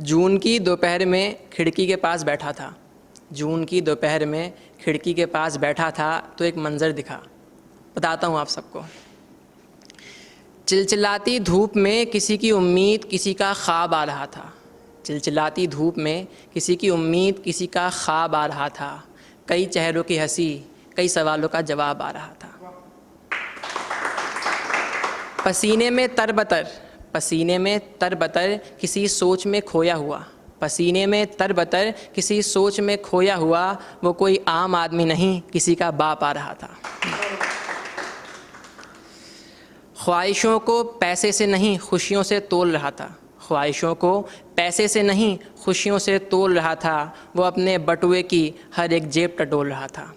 जून की दोपहर में खिड़की के पास बैठा था। जून की दोपहर में खिड़की के पास बैठा था तो एक मंज़र दिखा। बताता हूँ आप सबको। चिलचिलाती धूप में किसी की उम्मीद किसी का ख्वाब आ रहा था। चिलचिलाती धूप में किसी की उम्मीद किसी का ख्वाब आ रहा था। कई चेहरों की हंसी, कई सवालों का जवाब आ रहा था। पसीने में तरबतर, पसीने में तरबतर किसी सोच में खोया हुआ। पसीने में तरबतर किसी सोच में खोया हुआ, वो कोई आम आदमी नहीं, किसी का बाप आ रहा था। ख्वाहिशों को पैसे से नहीं खुशियों से तोल रहा था। ख्वाहिशों को पैसे से नहीं खुशियों से तोल रहा था। वो अपने बटुए की हर एक जेब टटोल रहा था।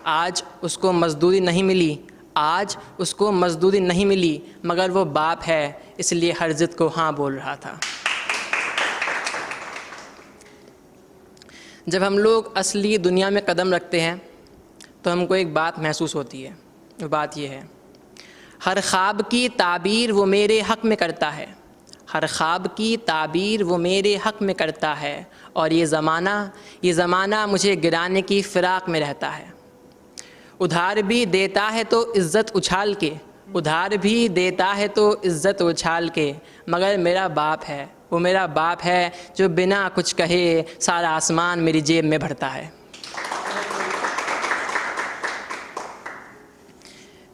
आज उसको मजदूरी नहीं मिली, आज उसको मजदूरी नहीं मिली, मगर वो बाप है इसलिए हर ज़िद को हाँ बोल रहा था। जब हम लोग असली दुनिया में कदम रखते हैं तो हमको एक बात महसूस होती है। वो बात ये है, हर ख्वाब की ताबीर वो मेरे हक़ में करता है। हर ख्वाब की ताबीर वो मेरे हक़ में करता है। और ये ज़माना मुझे गिराने की फ़िराक़ में रहता है। उधार भी देता है तो इज़्ज़त उछाल के, उधार भी देता है तो इज़्ज़त उछाल के, मगर मेरा बाप है, वो मेरा बाप है जो बिना कुछ कहे सारा आसमान मेरी जेब में भरता है।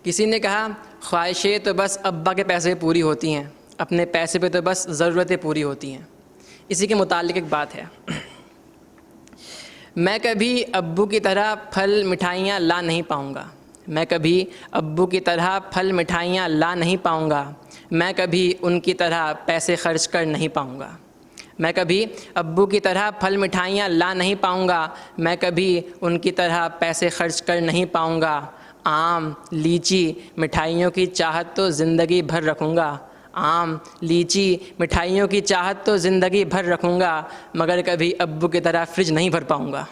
किसी ने कहा, ख्वाहिशें तो बस अब्बा के पैसे पे पूरी होती हैं, अपने पैसे पे तो बस ज़रूरतें पूरी होती हैं। इसी के मुतालिक एक बात है, मैं कभी अब्बू की तरह फल मिठाइयाँ ला नहीं पाऊँगा। मैं कभी अब्बू की तरह फल मिठाइयाँ ला नहीं पाऊँगा। मैं कभी उनकी तरह पैसे खर्च कर नहीं पाऊँगा। मैं कभी अब्बू की तरह फल मिठाइयाँ ला नहीं पाऊँगा। मैं कभी उनकी तरह पैसे खर्च कर नहीं पाऊँगा। आम, लीची, मिठाइयों की चाहत तो ज़िंदगी भर रखूँगा। आम, लीची, मिठाइयों की चाहत तो ज़िंदगी भर रखूँगा, मगर कभी अब्बू की तरह फ्रिज नहीं भर पाऊँगा।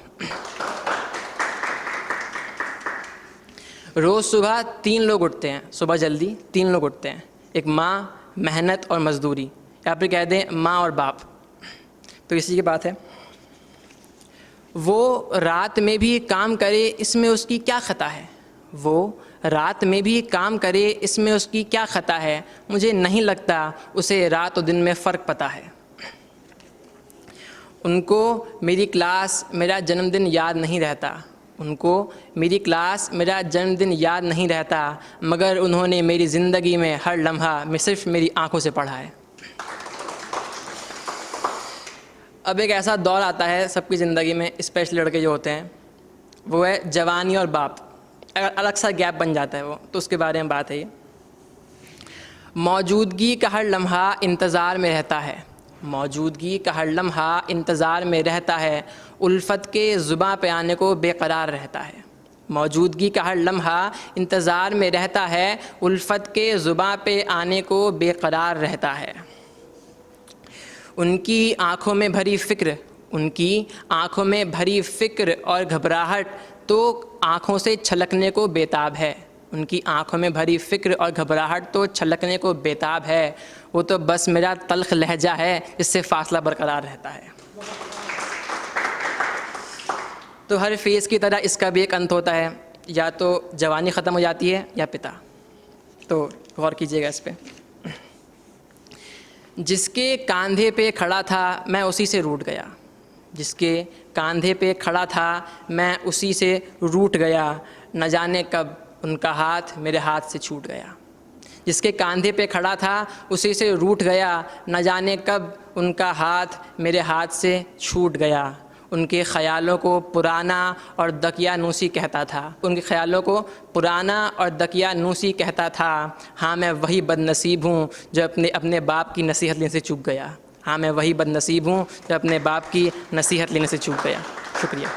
रोज़ सुबह 3 लोग उठते हैं, सुबह जल्दी 3 लोग उठते हैं। एक माँ, मेहनत और मज़दूरी, या फिर कह दें माँ और बाप। तो इसी की बात है, वो रात में भी काम करे इसमें उसकी क्या ख़ता है। वो रात में भी काम करे इसमें उसकी क्या ख़ता है। मुझे नहीं लगता उसे रात और दिन में फ़र्क पता है। उनको मेरी क्लास मेरा जन्मदिन याद नहीं रहता। उनको मेरी क्लास मेरा जन्मदिन याद नहीं रहता, मगर उन्होंने मेरी ज़िंदगी में हर लम्हा में सिर्फ़ मेरी आँखों से पढ़ा है। अब एक ऐसा दौर आता है सबकी ज़िंदगी में, स्पेशल लड़के जो होते हैं, वो है जवानी और बाप। अगर अलग सा गैप बन जाता है वो, तो उसके बारे में बात है ये। मौजूदगी का हर लम्हा इंतज़ार में रहता है। मौजूदगी का हर लम्हा इंतज़ार में रहता है, उल्फत के ज़ुबां पे आने को बेकरार रहता है। मौजूदगी का हर लम्हा इंतज़ार में रहता है, उल्फत के ज़ुबां पे आने को बेकरार रहता है। उनकी आँखों में भरी फ़िक्र, उनकी आँखों में भरी फ़िक्र और घबराहट तो आँखों से छलकने को बेताब है। उनकी आँखों में भरी फ़िक्र और घबराहट तो छलकने को बेताब है। वो तो बस मेरा तल्ख़ लहजा है जिससे फ़ासला बरकरार रहता है। तो हर फेज़ की तरह इसका भी एक अंत होता है, या तो जवानी ख़त्म हो जाती है या पिता। तो गौर कीजिएगा इस पर। जिसके कंधे पे खड़ा था मैं उसी से रूठ गया। जिसके कंधे पे खड़ा था मैं उसी से रूठ गया, न जाने कब उनका हाथ मेरे हाथ से छूट गया। जिसके कंधे पे खड़ा था उसी से रूठ गया, न जाने कब उनका हाथ मेरे हाथ से छूट गया। उनके ख़यालों को पुराना और दकियानूसी कहता था। उनके ख़यालों को पुराना और दकियानूसी कहता था। हाँ, मैं वही बदनसीब हूँ जो अपने बाप की नसीहत लेने से चूक गया। हाँ, मैं वही बदनसीब हूँ जो अपने बाप की नसीहत लेने से चूक गया। शुक्रिया।